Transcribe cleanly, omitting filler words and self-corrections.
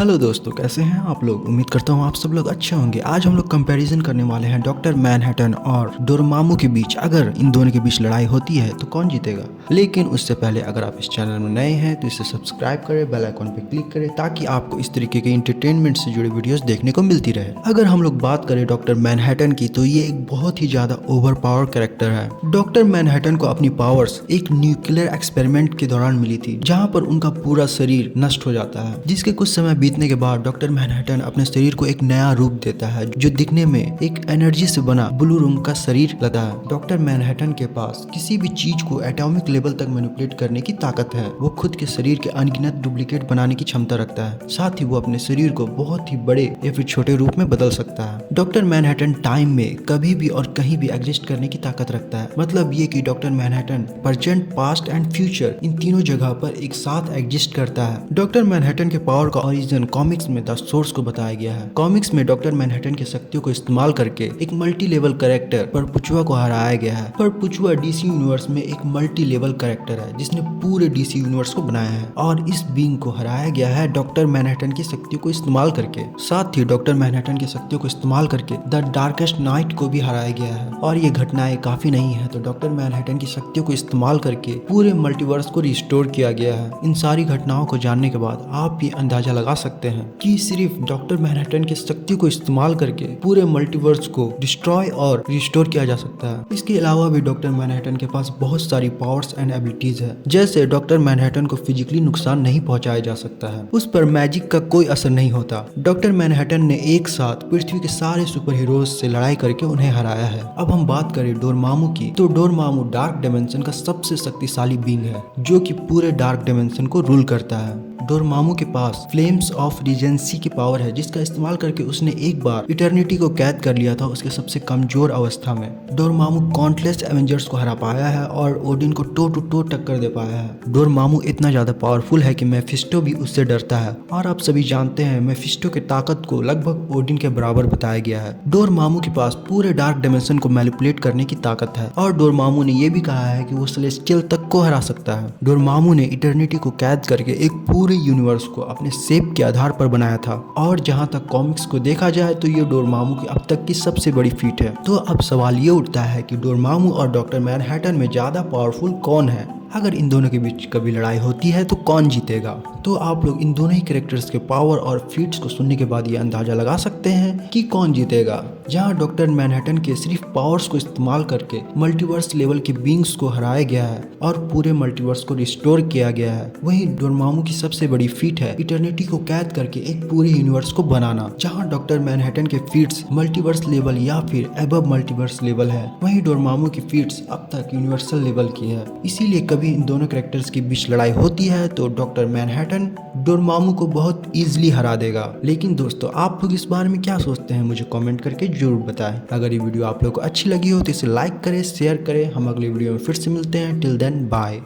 Hello दोस्तों, कैसे हैं आप लोग। उम्मीद करता हूँ आप सब लोग अच्छे होंगे। आज हम लोग कंपैरिजन करने वाले हैं डॉक्टर मैनहट्टन और डोरेमोन के बीच। अगर इन दोनों के बीच लड़ाई होती है तो कौन जीतेगा। लेकिन उससे पहले अगर आप इस चैनल में नए हैं तो इसे सब्सक्राइब करें, बेल आइकन पे क्लिक करें ताकि आपको इस तरीके के इंटरटेनमेंट से जुड़ी वीडियोस देखने को मिलती रहे। अगर हम लोग बात करें डॉक्टर मैनहट्टन की तो ये एक बहुत ही ज्यादा ओवर पावर कैरेक्टर है। डॉक्टर मैनहट्टन को अपनी पावर्स एक न्यूक्लियर एक्सपेरिमेंट के दौरान मिली थी, जहाँ पर उनका पूरा शरीर नष्ट हो जाता है। जिसके कुछ समय बीतने के बाद डॉक्टर मैनहट्टन अपने शरीर को एक नया रूप देता है, जो दिखने में एक एनर्जी से बना ब्लू रंग का शरीर लगता है। डॉक्टर मैनहट्टन के पास किसी भी चीज को एटॉमिक लेवल तक मैनिपुलेट करने की ताकत है। वो खुद के शरीर के अनगिनत डुप्लीकेट बनाने की क्षमता रखता है। साथ ही वो अपने शरीर को बहुत ही बड़े या फिर छोटे रूप में बदल सकता है। डॉक्टर मैनहट्टन टाइम में कभी भी और कहीं भी एग्जिस्ट करने की ताकत रखता है। मतलब ये कि doctor Manhattan present, past and future in तीनों जगह पर एक साथ एग्जिस्ट करता है। डॉक्टर मैनहट्टन के पावर का ओरिजिन कॉमिक्स में द सोर्स को बताया गया है। कॉमिक्स में डॉक्टर मैनहट्टन की शक्तियों को इस्तेमाल करके एक मल्टी लेवल कैरेक्टर परपुचुआ को हराया गया है। परपुचुआ डीसी यूनिवर्स में एक मल्टी लेवल कैरेक्टर है जिसने पूरे डीसी यूनिवर्स को बनाया है, और इस बीइंग को हराया गया है डॉक्टर मैनहट्टन की शक्तियों को इस्तेमाल करके। साथ ही डॉक्टर मैनहट्टन की शक्तियों को इस्तेमाल करके द डार्केस्ट नाइट को भी हराया गया है। और ये घटनाएं काफी नहीं है तो डॉक्टर मैनहट्टन की शक्तियों को इस्तेमाल करके पूरे मल्टीवर्स को रिस्टोर किया गया है। इन सारी घटनाओं को जानने के बाद आप ये अंदाजा लगा सकते हैं कि सिर्फ डॉक्टर मैनहट्टन की शक्ति को इस्तेमाल करके पूरे मल्टीवर्स को डिस्ट्रॉय और रिस्टोर किया जा सकता है। इसके अलावा भी डॉक्टर मैनहट्टन के पास बहुत सारी पावर्स एंड एबिलिटीज है। जैसे डॉक्टर मैनहट्टन को फिजिकली नुकसान नहीं पहुंचाया जा सकता है, उस पर मैजिक का कोई असर नहीं होता। डॉक्टर मैनहट्टन ने एक साथ पृथ्वी के सारे सुपर हीरोज से लड़ाई करके उन्हें हराया है। अब हम बात करें डोरेमोन की तो डोरेमोन डार्क डायमेंशन का सबसे शक्तिशाली बीइंग है, जो कि पूरे डार्क डायमेंशन को रूल करता है। डोरेमोन के पास फ्लेम्स ऑफ रीजेंसी की पावर है, जिसका इस्तेमाल करके उसने एक बार इटर्निटी को कैद कर लिया था उसके सबसे कमजोर अवस्था में। डोरेमोन काउंटलेस एवेंजर्स को हरा पाया है और ओडिन को टो टू टो टक्कर दे पाया है। डोरेमोन इतना ज्यादा पावरफुल है कि मेफिस्टो भी उससे डरता है, और आप सभी जानते हैं मेफिस्टो की ताकत को लगभग ओडिन के बराबर बताया गया है। डोरेमोन के पास पूरे डार्क डायमेंशन को मैनिपुलेट करने की ताकत है, और डोरेमोन ने यह भी कहा है कि वो सेलेस्टियल तक को हरा सकता है। डोरेमोन ने इटर्निटी को कैद करके एक पूरे यूनिवर्स को अपने शेप के आधार पर बनाया था, और जहां तक कॉमिक्स को देखा जाए तो ये डोरेमोन की अब तक की सबसे बड़ी फीट है। तो अब सवाल ये उठता है कि डोरेमोन और डॉक्टर मैनहट्टन में ज्यादा पावरफुल कौन है। अगर इन दोनों के बीच कभी लड़ाई होती है तो कौन जीतेगा। तो आप लोग इन दोनों ही कैरेक्टर्स के पावर और फीट्स को सुनने के बाद ये अंदाजा लगा सकते हैं कि कौन जीतेगा। जहां डॉक्टर मैनहट्टन के सिर्फ पावर्स को इस्तेमाल करके मल्टीवर्स लेवल के बीइंग्स को हराया गया है और पूरे मल्टीवर्स को रिस्टोर किया गया है, वहीं डोरेमोन की सबसे बड़ी फीट है इटर्निटी को कैद करके एक पूरे यूनिवर्स को बनाना। जहां डॉक्टर मैनहट्टन के फीट्स मल्टीवर्स लेवल या फिर अबव मल्टीवर्स लेवल है, वहीं डोरेमोन की फीट्स अब तक यूनिवर्सल लेवल की है। इसीलिए कभी इन दोनों कैरेक्टर्स के बीच लड़ाई होती है तो डॉक्टर मैनहट्टन डोरेमोन को बहुत इजीली हरा देगा। लेकिन दोस्तों, आप लोग इस बारे में क्या सोचते हैं मुझे कमेंट करके जरूर बताएं। अगर ये वीडियो आप लोग को अच्छी लगी हो तो इसे लाइक करें, शेयर करें। हम अगले वीडियो में फिर से मिलते हैं। Till then bye.